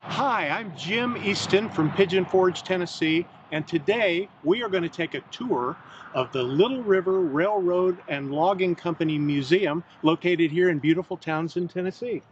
Hi, I'm Jim Eastin from Pigeon Forge, Tennessee, and today we are going to take a tour of the Little River Railroad and Logging Company Museum located here in beautiful Townsend, Tennessee.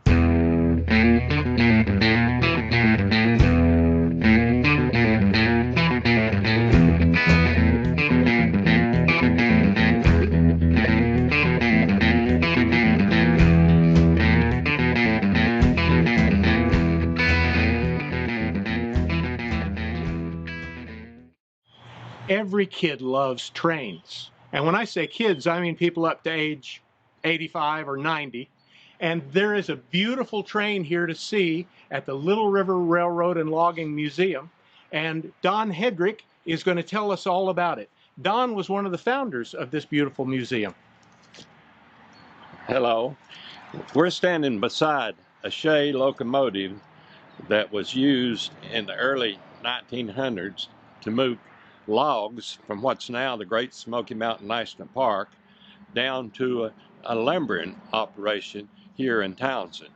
Every kid loves trains. And when I say kids, I mean people up to age 85 or 90. And there is a beautiful train here to see at the Little River Railroad and Logging Museum. And Don Hedrick is going to tell us all about it. Don was one of the founders of this beautiful museum. Hello. We're standing beside a Shay locomotive that was used in the early 1900s to move logs from what's now the Great Smoky Mountain National Park down to a lumbering operation here in Townsend.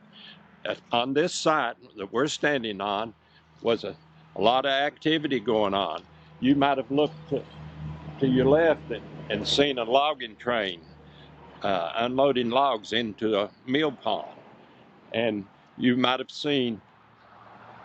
On this site that we're standing on was a lot of activity going on. You might have looked to your left and seen a logging train unloading logs into a mill pond. And you might have seen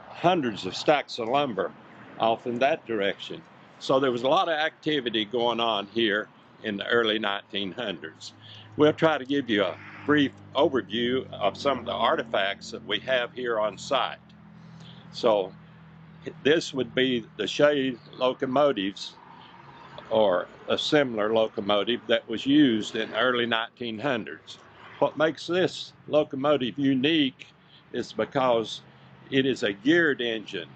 hundreds of stacks of lumber off in that direction. So there was a lot of activity going on here in the early 1900s. We'll try to give you a brief overview of some of the artifacts that we have here on site. So this would be the Shay locomotives, or a similar locomotive that was used in the early 1900s. What makes this locomotive unique is because it is a geared engine,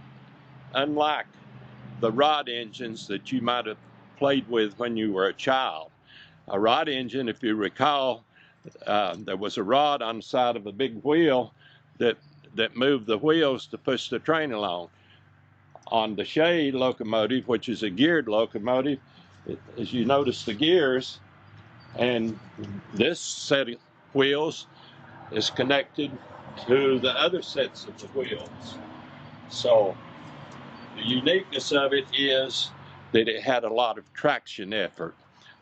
unlike the rod engines that you might have played with when you were a child. A rod engine, if you recall, there was a rod on the side of a big wheel that moved the wheels to push the train along. On the Shay locomotive, which is a geared locomotive, as you notice the gears, and this set of wheels is connected to the other sets of the wheels. So the uniqueness of it is that it had a lot of traction effort.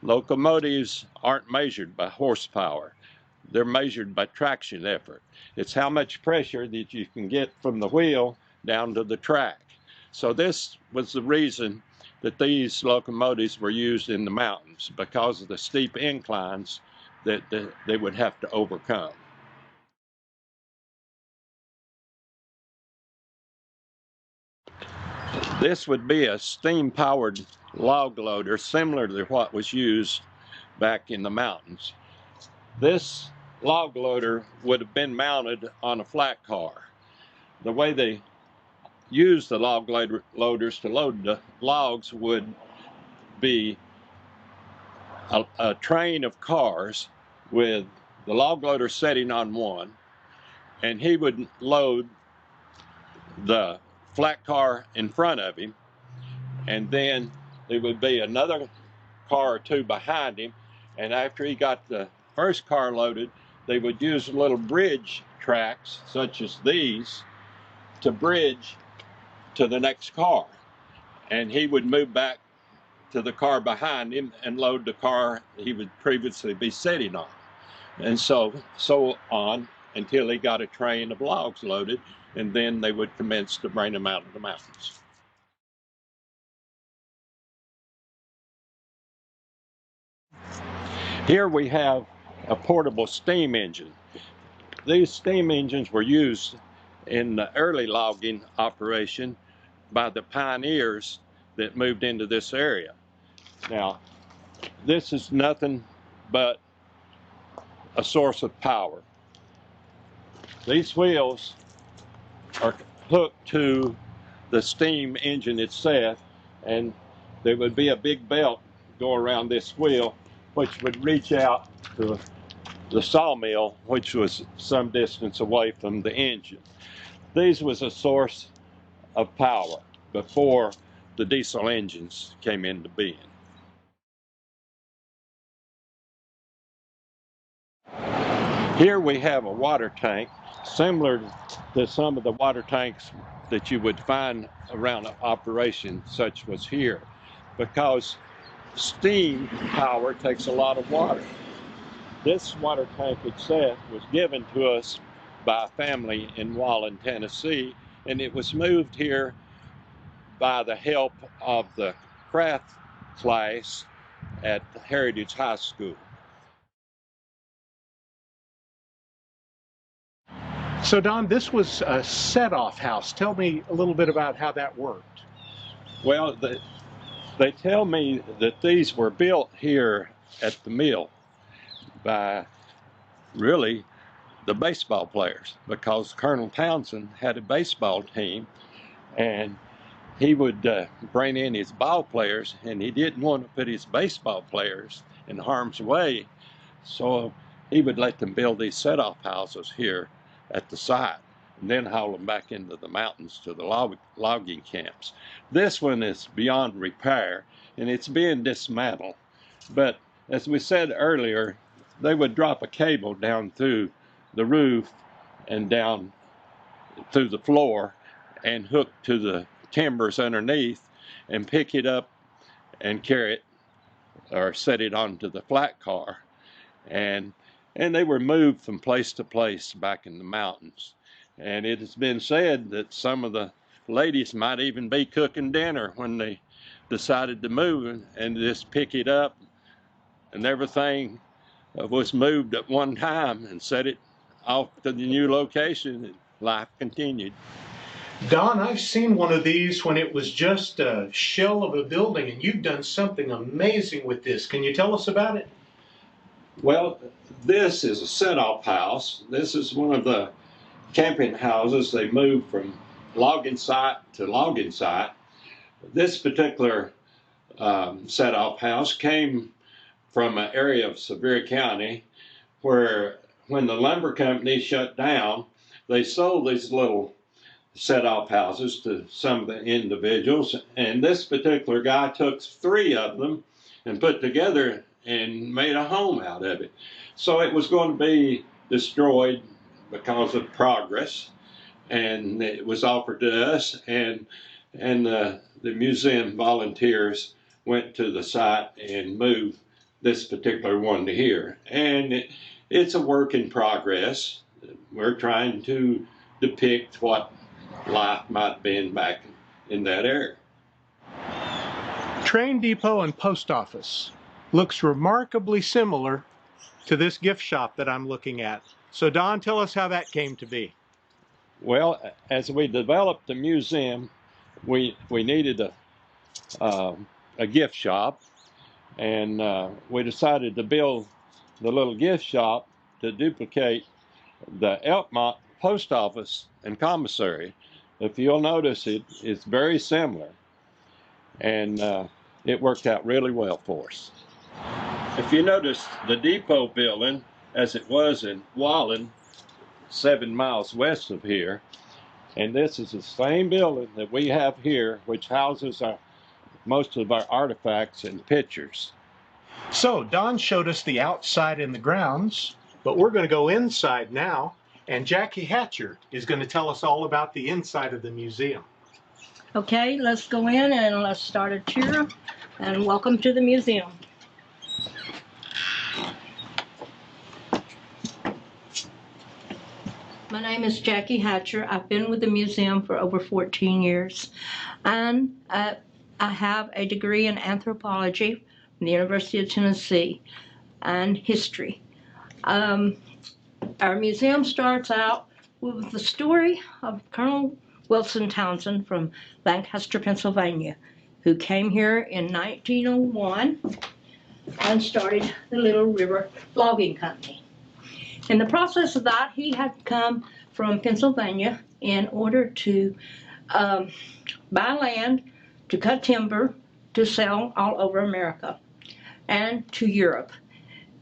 Locomotives aren't measured by horsepower. They're measured by traction effort. It's how much pressure that you can get from the wheel down to the track. So this was the reason that these locomotives were used in the mountains, because of the steep inclines that they would have to overcome. This would be a steam-powered log loader, similar to what was used back in the mountains. This log loader would have been mounted on a flat car. The way they used the log loaders to load the logs would be a train of cars with the log loader sitting on one, and he would load the flat car in front of him, and then there would be another car or two behind him, and after he got the first car loaded, they would use little bridge tracks such as these to bridge to the next car, and he would move back to the car behind him and load the car he would previously be sitting on, and so on until he got a train of logs loaded, and then they would commence to bring them out of the mountains. Here we have a portable steam engine. These steam engines were used in the early logging operation by the pioneers that moved into this area. Now, this is nothing but a source of power. These wheels are hooked to the steam engine itself, and there would be a big belt go around this wheel, which would reach out to the sawmill, which was some distance away from the engine. These was a source of power before the diesel engines came into being. Here we have a water tank similar to some of the water tanks that you would find around an operation such was here, because steam power takes a lot of water. This water tank itself was given to us by a family in Wallen, Tennessee, and it was moved here by the help of the craft class at Heritage High School. So Don, this was a set-off house. Tell me a little bit about how that worked. Well, they tell me that these were built here at the mill by really the baseball players, because Colonel Townsend had a baseball team, and he would bring in his ball players, and he didn't want to put his baseball players in harm's way, so he would let them build these set-off houses here at the site and then haul them back into the mountains to the logging camps. This one is beyond repair, and it's being dismantled, but as we said earlier, they would drop a cable down through the roof and down through the floor and hook to the timbers underneath and pick it up and carry it or set it onto the flat car. And they were moved from place to place back in the mountains. And it has been said that some of the ladies might even be cooking dinner when they decided to move and just pick it up, and everything was moved at one time and set it off to the new location, and life continued. Don, I've seen one of these when it was just a shell of a building, and you've done something amazing with this. Can you tell us about it? Well, this is a set-off house. This is one of the camping houses they moved from logging site to logging site. This particular set-off house came from an area of Sevier County where, when the lumber company shut down, they sold these little set-off houses to some of the individuals, and this particular guy took 3 of them and put together and made a home out of it. So it was going to be destroyed because of progress, and it was offered to us, and the museum volunteers went to the site and moved this particular one to here. And it's a work in progress. We're trying to depict what life might have been back in that area. Train depot and post office looks remarkably similar to this gift shop that I'm looking at. So Don, tell us how that came to be. Well, as we developed the museum, we needed a gift shop, and we decided to build the little gift shop to duplicate the Elkmont post office and commissary. If you'll notice, it's very similar, and it worked out really well for us. If you notice, the depot building, as it was in Wallen, 7 miles west of here, and this is the same building that we have here, which houses most of our artifacts and pictures. So Don showed us the outside and the grounds, but we're going to go inside now, and Jackie Hatcher is going to tell us all about the inside of the museum. Okay, let's go in and let's start a tour, and welcome to the museum. My name is Jackie Hatcher. I've been with the museum for over 14 years, and I have a degree in anthropology from the University of Tennessee and history. Our museum starts out with the story of Colonel Wilson Townsend from Lancaster, Pennsylvania, who came here in 1901 and started the Little River Logging Company. In the process of that, he had come from Pennsylvania in order to buy land, to cut timber, to sell all over America and to Europe.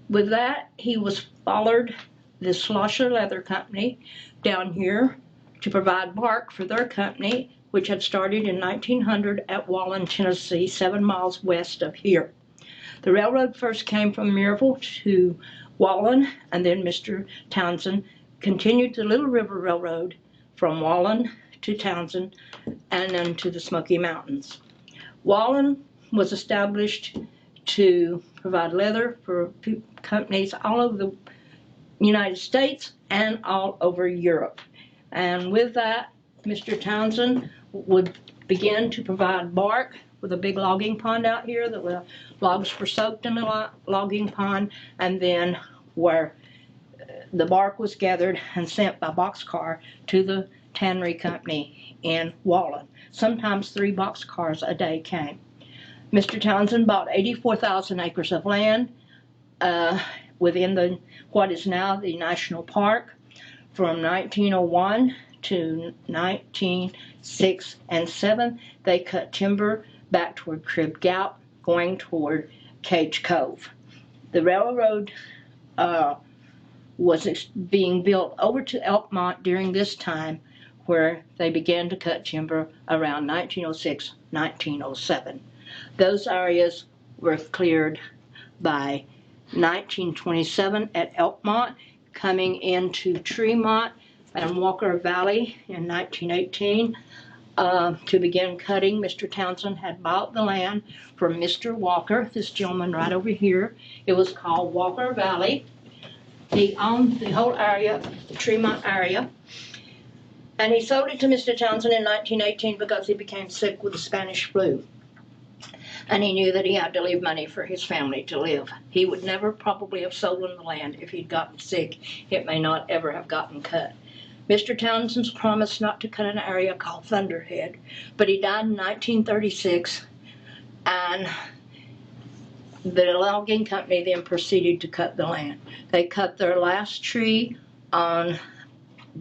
With that, he was followed the Schlosser Leather Company down here to provide bark for their company, which had started in 1900 at Wallen, Tennessee, 7 miles west of here. The railroad first came from Maryville to Wallen, and then Mr. Townsend continued the Little River Railroad from Wallen to Townsend and then to the Smoky Mountains. Wallen was established to provide leather for companies all over the United States and all over Europe. And with that, Mr. Townsend would begin to provide bark with a big logging pond out here. The logs were soaked in the logging pond, and then where the bark was gathered and sent by boxcar to the tannery company in Wallen. Sometimes 3 boxcars a day came. Mr. Townsend bought 84,000 acres of land within what is now the National Park from 1901 to 1906 and 7. They cut timber back toward Crib Gap, going toward Cage Cove. The railroad was being built over to Elkmont during this time, where they began to cut timber around 1906, 1907. Those areas were cleared by 1927 at Elkmont, coming into Tremont and Walker Valley in 1918 to begin cutting. Mr. Townsend had bought the land from Mr. Walker, this gentleman right over here. It was called Walker Valley. He owned the whole area, the Tremont area, and he sold it to Mr. Townsend in 1918 because he became sick with the Spanish flu. And he knew that he had to leave money for his family to live. He would never probably have sold him the land if he'd gotten sick. It may not ever have gotten cut. Mr. Townsend's promised not to cut an area called Thunderhead, but he died in 1936, and the logging company then proceeded to cut the land. They cut their last tree on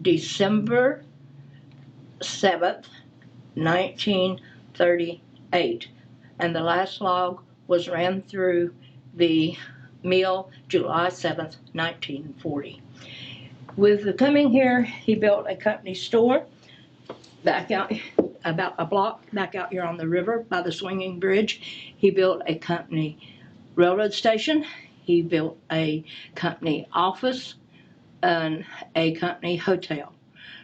December 7th, 1938. And the last log was ran through the mill July 7th, 1940. With the coming here, he built a company store back out about a block back out here on the river by the swinging bridge. He built a company railroad station. He built a company office and a company hotel.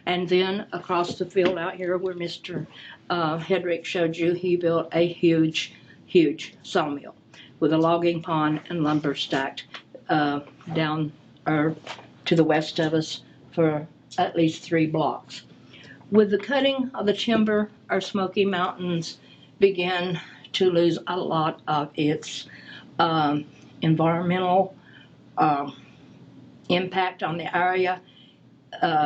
And then across the field out here where Mr. Hedrick showed you, he built a huge, huge sawmill with a logging pond and lumber stacked down to the west of us for at least 3 blocks. With the cutting of the timber, our Smoky Mountains began to lose a lot of its environmental impact on the area.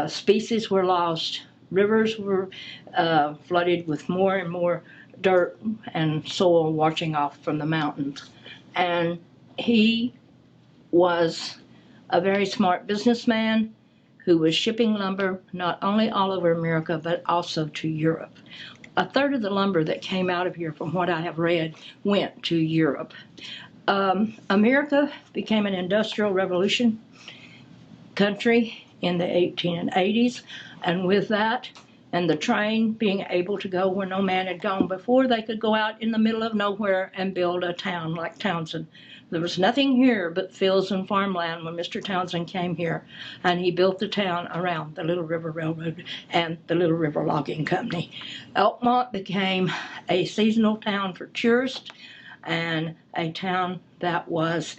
Species were lost. Rivers were flooded with more and more dirt and soil washing off from the mountains. And he was a very smart businessman who was shipping lumber not only all over America but also to Europe. 1/3 of the lumber that came out of here, from what I have read, went to Europe. America became an industrial revolution country in the 1880s, and with that, and the train being able to go where no man had gone before, they could go out in the middle of nowhere and build a town like Townsend. There was nothing here but fields and farmland when Mr. Townsend came here, and he built the town around the Little River Railroad and the Little River Logging Company. Elkmont became a seasonal town for tourists and a town that was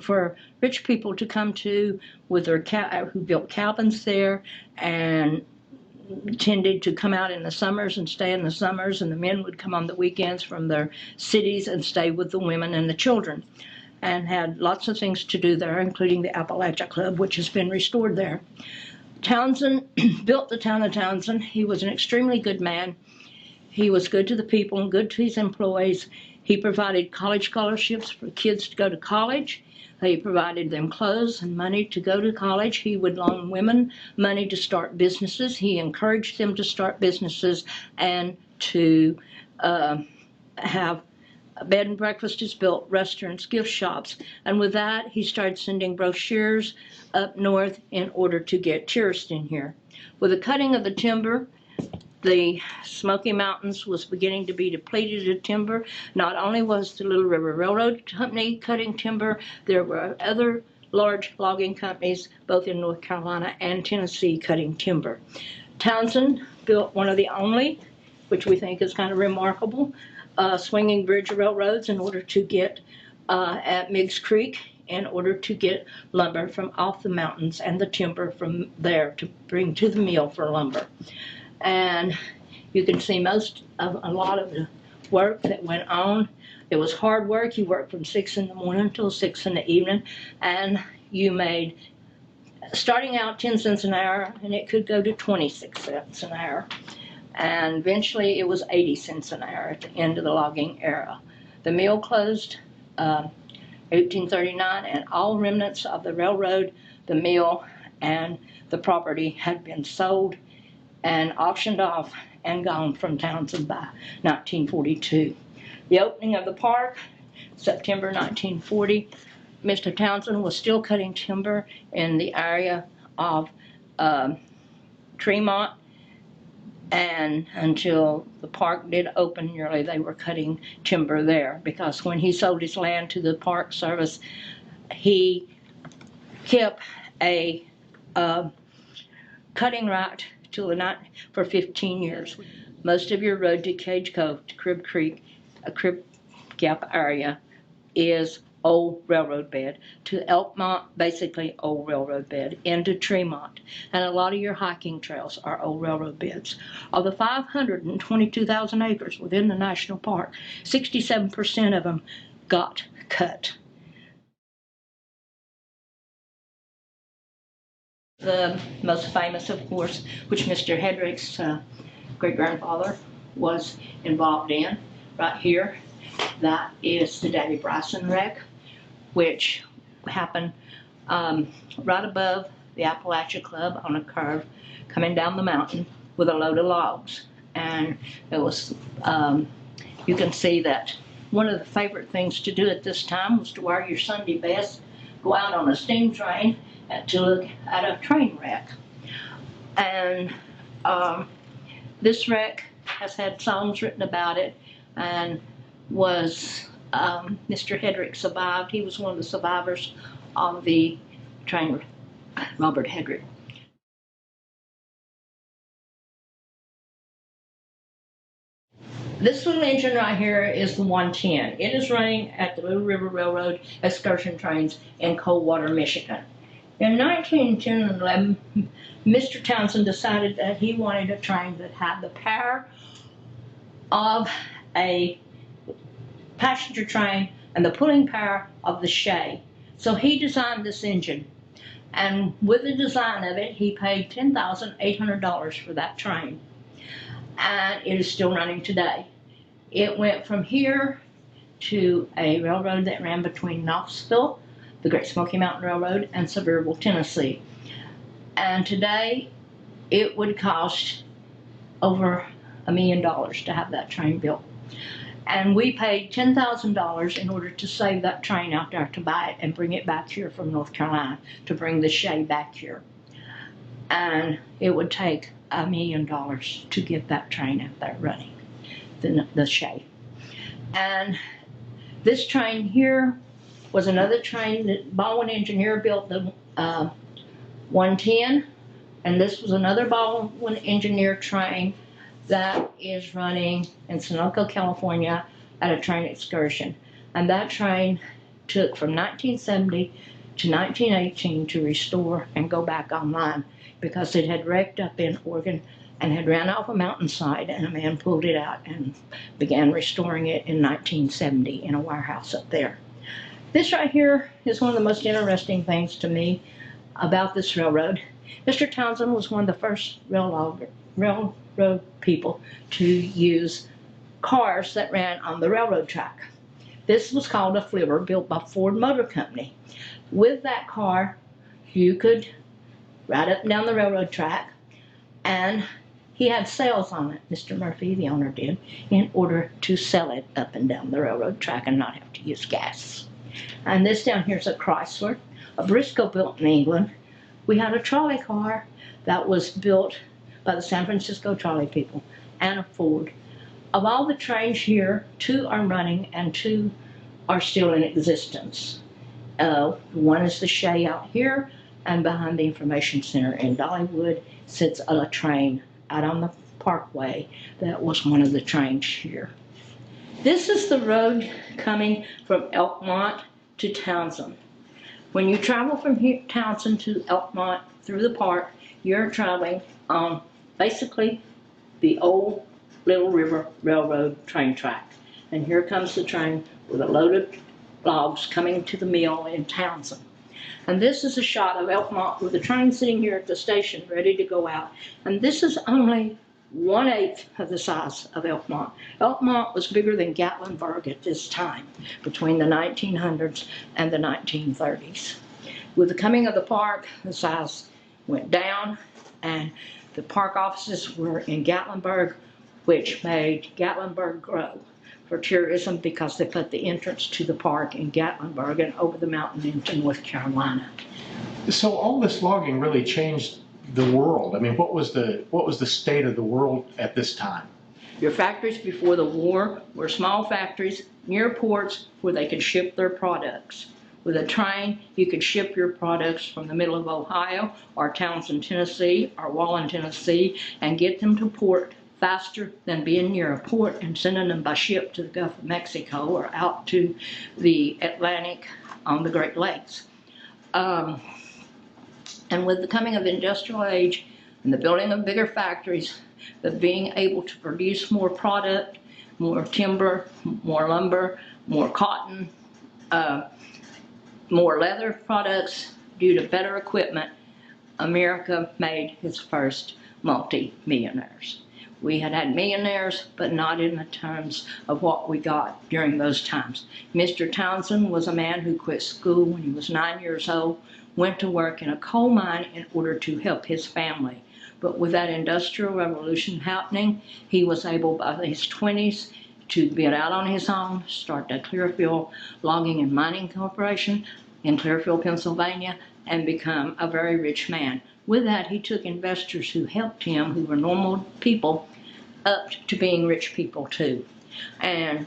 for rich people to come to with their who built cabins there and tended to come out in the summers and stay in the summers, and the men would come on the weekends from their cities and stay with the women and the children, and had lots of things to do there, including the Appalachia Club, which has been restored there. Townsend built the town of Townsend. He was an extremely good man. He was good to the people and good to his employees. He provided college scholarships for kids to go to college. He provided them clothes and money to go to college. He would loan women money to start businesses. He encouraged them to start businesses and to have bed and breakfasts built, restaurants, gift shops. And with that, he started sending brochures up north in order to get tourists in here. With the cutting of the timber, the Smoky Mountains was beginning to be depleted of timber. Not only was the Little River Railroad Company cutting timber, there were other large logging companies, both in North Carolina and Tennessee, cutting timber. Townsend built one of the only, which we think is kind of remarkable, swinging bridge railroads in order to get at Meigs Creek, in order to get lumber from off the mountains and the timber from there to bring to the mill for lumber. And you can see a lot of the work that went on. It was hard work. You worked from 6 in the morning till 6 in the evening, and you made, starting out 10 cents an hour, and it could go to 26 cents an hour. And eventually it was 80 cents an hour at the end of the logging era. The mill closed 1839, and all remnants of the railroad, the mill, and the property had been sold and auctioned off and gone from Townsend by 1942. The opening of the park, September 1940, Mr. Townsend was still cutting timber in the area of Tremont, and until the park did open, nearly they were cutting timber there, because when he sold his land to the Park Service, he kept a cutting right till the night for 15 years. Most of your road to Cage Cove, to Crib Creek, Crib Gap area is old railroad bed. To Elkmont, basically old railroad bed. Into Tremont. And a lot of your hiking trails are old railroad beds. Of the 522,000 acres within the national park, 67% of them got cut. The most famous, of course, which Mr. Hedrick's great-grandfather was involved in, right here, that is the Davy Bryson wreck, which happened right above the Appalachia Club on a curve coming down the mountain with a load of logs. And it was, you can see that one of the favorite things to do at this time was to wear your Sunday best, go out on a steam train to look at a train wreck. And this wreck has had songs written about it, and was Mr. Hedrick survived. He was one of the survivors of the train, Robert Hedrick. This little engine right here is the 110. It is running at the Little River Railroad excursion trains in Coldwater, Michigan. In 1910 and 11, Mr. Townsend decided that he wanted a train that had the power of a passenger train and the pulling power of the shay. So he designed this engine, and with the design of it, he paid $10,800 for that train, and it is still running today. It went from here to a railroad that ran between Knoxville, the Great Smoky Mountain Railroad, and Sevierville, Tennessee. And today it would cost over $1 million to have that train built. And we paid $10,000 in order to save that train out there, to buy it and bring it back here from North Carolina, to bring the shay back here. And it would take $1 million to get that train out there running, the shay. And this train here was another train that Baldwin Engineer built, the 110, and this was another Baldwin Engineer train that is running in Sunoco, California at a train excursion. And that train took from 1970 to 1918 to restore and go back online, because it had wrecked up in Oregon and had ran off a mountainside, and a man pulled it out and began restoring it in 1970 in a warehouse up there. This right here is one of the most interesting things to me about this railroad. Mr. Townsend was one of the first railroad people to use cars that ran on the railroad track. This was called a flivver, built by Ford Motor Company. With that car, you could ride up and down the railroad track, and he had sales on it, Mr. Murphy, the owner, did, in order to sell it up and down the railroad track and not have to use gas. And this down here is a Chrysler, a Briscoe built in England. We had a trolley car that was built by the San Francisco trolley people, and a Ford. Of all the trains here, 2 are running and 2 are still in existence. One is the shay out here, and behind the information center in Dollywood sits a train out on the parkway that was one of the trains here. This is the road coming from Elkmont to Townsend. When you travel from here, Townsend to Elkmont through the park, you're traveling on basically the old Little River Railroad train track. And here comes the train with a load of logs coming to the mill in Townsend. And this is a shot of Elkmont with the train sitting here at the station ready to go out. And this is only 1/8 of the size of Elkmont. Elkmont was bigger than Gatlinburg at this time, between the 1900s and the 1930s. With the coming of the park, the size went down, and the park offices were in Gatlinburg, which made Gatlinburg grow for tourism because they put the entrance to the park in Gatlinburg and over the mountain into North Carolina. So all this logging really changed the world. I mean, what was the state of the world at this time? Your factories before the war were small factories near ports where they could ship their products. With a train, you could ship your products from the middle of Ohio or Townsend, Tennessee or Wallen, Tennessee and get them to port faster than being near a port and sending them by ship to the Gulf of Mexico or out to the Atlantic on the Great Lakes. And with the coming of the industrial age and the building of bigger factories, the being able to produce more product, more timber, more lumber, more cotton, more leather products, due to better equipment, America made its first multi-millionaires. We had millionaires, but not in the terms of what we got during those times. Mr. Townsend was a man who quit school when he was 9 years old, went to work in a coal mine in order to help his family. But with that industrial revolution happening, he was able by his 20s to get out on his own, start the Clearfield Logging and Mining Corporation in Clearfield, Pennsylvania, and become a very rich man. With that, he took investors who helped him, who were normal people, up to being rich people too. And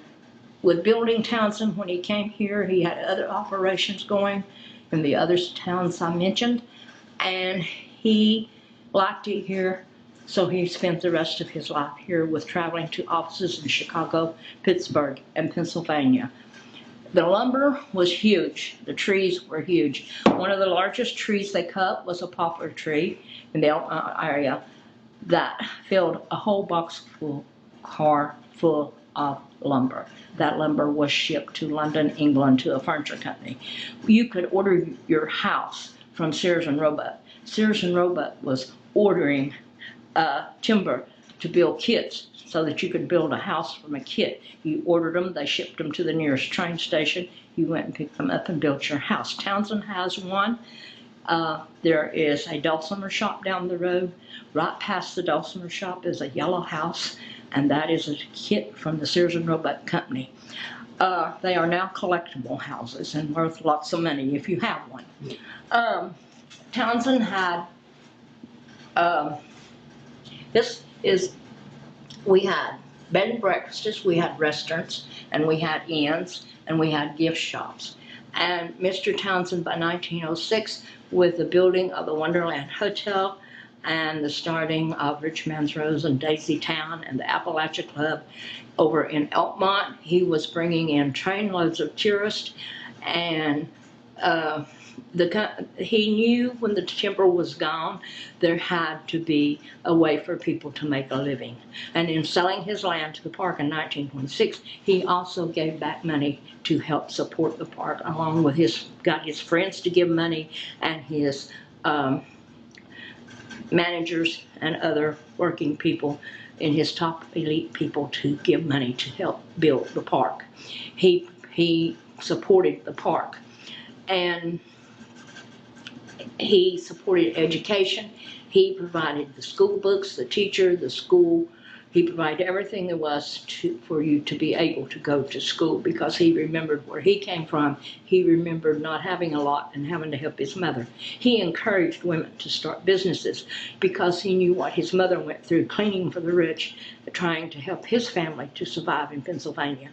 with building Townsend, when he came here, he had other operations going in the other towns I mentioned, and he liked it here, so he spent the rest of his life here with traveling to offices in Chicago, Pittsburgh, and Pennsylvania. The lumber was huge. The trees were huge. One of the largest trees they cut was a poplar tree in the area that filled a whole car full of lumber. That lumber was shipped to London, England, to a furniture company. You could order your house from Sears and Roebuck. Sears and Roebuck was ordering timber to build kits so that you could build a house from a kit. You ordered them, they shipped them to the nearest train station, you went and picked them up and built your house. Townsend has one. There is a dulcimer shop down the road. Right past the dulcimer shop is a yellow house, and that is a kit from the Sears and Roebuck Company. They are now collectible houses and worth lots of money if you have one. Townsend had, we had bed and breakfasts, we had restaurants, and we had inns, and we had gift shops. And Mr. Townsend, by 1906, with the building of the Wonderland Hotel and the starting of Rich Man's Rose and Daisy Town and the Appalachia Club over in Elkmont, he was bringing in trainloads of tourists, and he knew when the timber was gone, there had to be a way for people to make a living. And in selling his land to the park in 1926, he also gave back money to help support the park, along with got his friends to give money and his managers and other working people and his top elite people to give money to help build the park. He supported the park, and he supported education. He provided the school books, the teacher, the school. He provided everything there was for you to be able to go to school, because he remembered where he came from. He remembered not having a lot and having to help his mother. He encouraged women to start businesses because he knew what his mother went through, cleaning for the rich, trying to help his family to survive in Pennsylvania.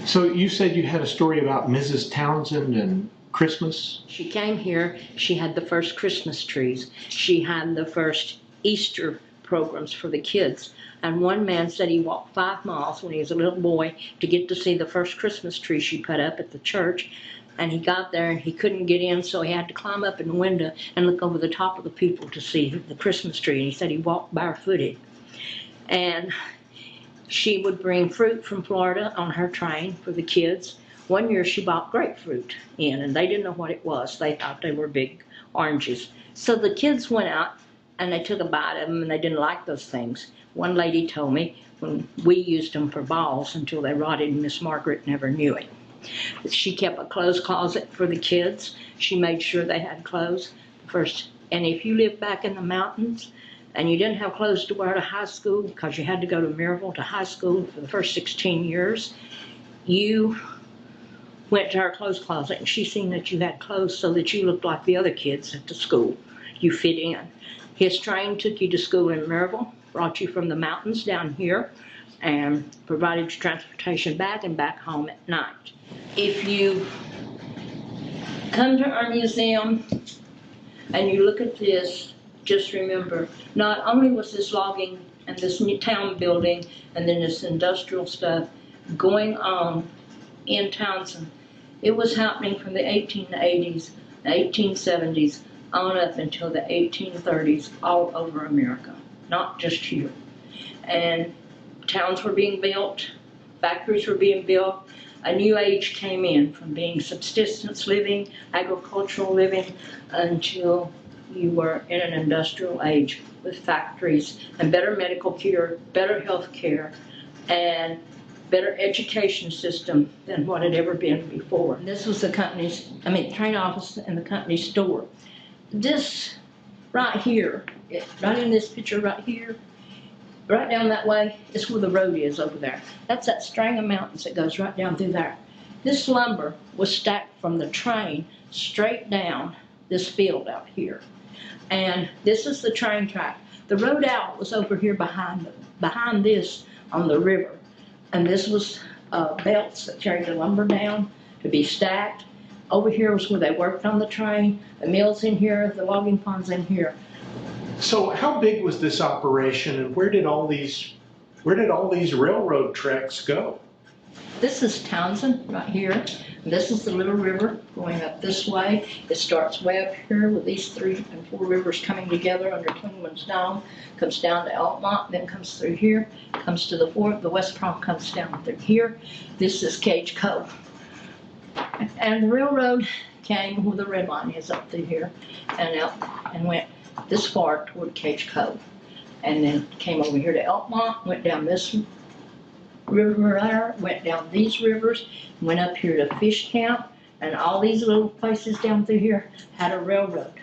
So you said you had a story about Mrs. Townsend and Christmas? She came here, she had the first Christmas trees. She had the first Easter programs for the kids. And one man said he walked 5 miles when he was a little boy to get to see the first Christmas tree she put up at the church. And he got there and he couldn't get in, so he had to climb up in the window and look over the top of the people to see the Christmas tree. And he said he walked barefooted. And she would bring fruit from Florida on her train for the kids. One year she bought grapefruit in, and they didn't know what it was. They thought they were big oranges. So the kids went out and they took a bite of them, and they didn't like those things. One lady told me when we used them for balls until they rotted, and Miss Margaret never knew it. She kept a clothes closet for the kids. She made sure they had clothes first. And if you lived back in the mountains and you didn't have clothes to wear to high school because you had to go to Maryville to high school for the first 16 years, you went to her clothes closet and she seen that you had clothes so that you looked like the other kids at the school. You fit in. His train took you to school in Maryville, brought you from the mountains down here, and provided you transportation back and back home at night. If you come to our museum and you look at this, just remember, not only was this logging and this new town building and then this industrial stuff going on in Townsend, it was happening from the 1880s, the 1870s, on up until the 1830s all over America, not just here. And towns were being built, factories were being built. A new age came in from being subsistence living, agricultural living, until you were in an industrial age with factories and better medical care, better health care, and better education system than what had ever been before. This was the company's, train office and the company's store. This right here, right in this picture right here, right down that way is where the road is over there. That's that string of mountains that goes right down through there. This lumber was stacked from the train straight down this field out here. And this is the train track. The road out was over here behind this on the river. And this was belts that carried the lumber down to be stacked. Over here was where they worked on the train. The mill's in here, the logging pond's in here. So how big was this operation, and where did all these railroad tracks go? This is Townsend right here. This is the little river going up this way. It starts way up here with these 3 and 4 rivers coming together under Clingman's Dome, comes down to Altamont, then comes through here, comes to the West Prom, comes down through here. This is Cage Cove. And the railroad came where the red line is up through here and out and went this far toward Cage Cove. And then came over here to Altamont, went down this river there, went down these rivers, went up here to Fish Camp, and all these little places down through here had a railroad.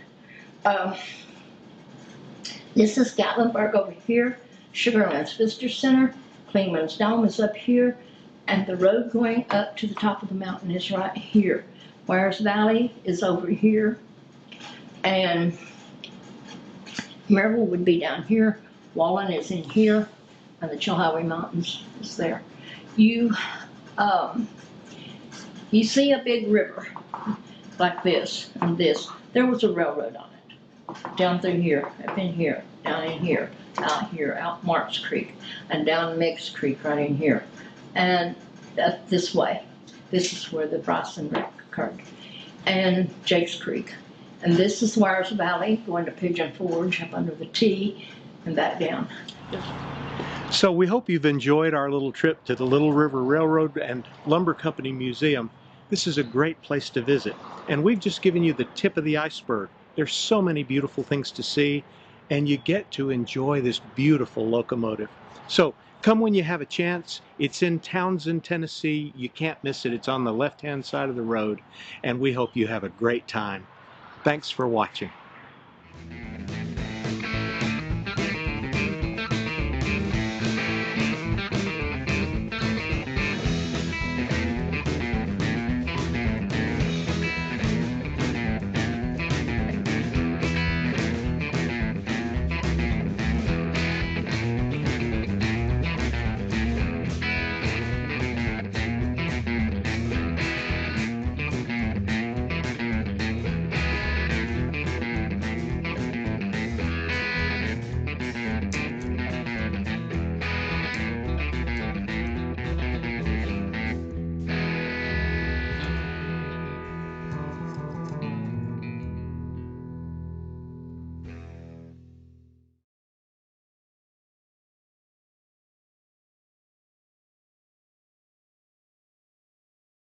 This is Gatlinburg over here, Sugarland's Visitor Center, Clingman's Dome is up here, and the road going up to the top of the mountain is right here. Warriors Valley is over here, and Maryville would be down here, Wallen is in here, and the Chilhowie Mountains is there. You see a big river like this and this. There was a railroad on it. Down through here, up in here, down in here, out Marks Creek, and down Meigs Creek right in here. And this way. This is where the Bryson wreck occurred. And Jake's Creek. And this is Warriors Valley, going to Pigeon Forge up under the T and back down. So we hope you've enjoyed our little trip to the Little River Railroad and Lumber Company Museum. This is a great place to visit, and we've just given you the tip of the iceberg. There's so many beautiful things to see, and you get to enjoy this beautiful locomotive. So come when you have a chance. It's in Townsend, Tennessee. You can't miss it. It's on the left-hand side of the road, and we hope you have a great time. Thanks for watching.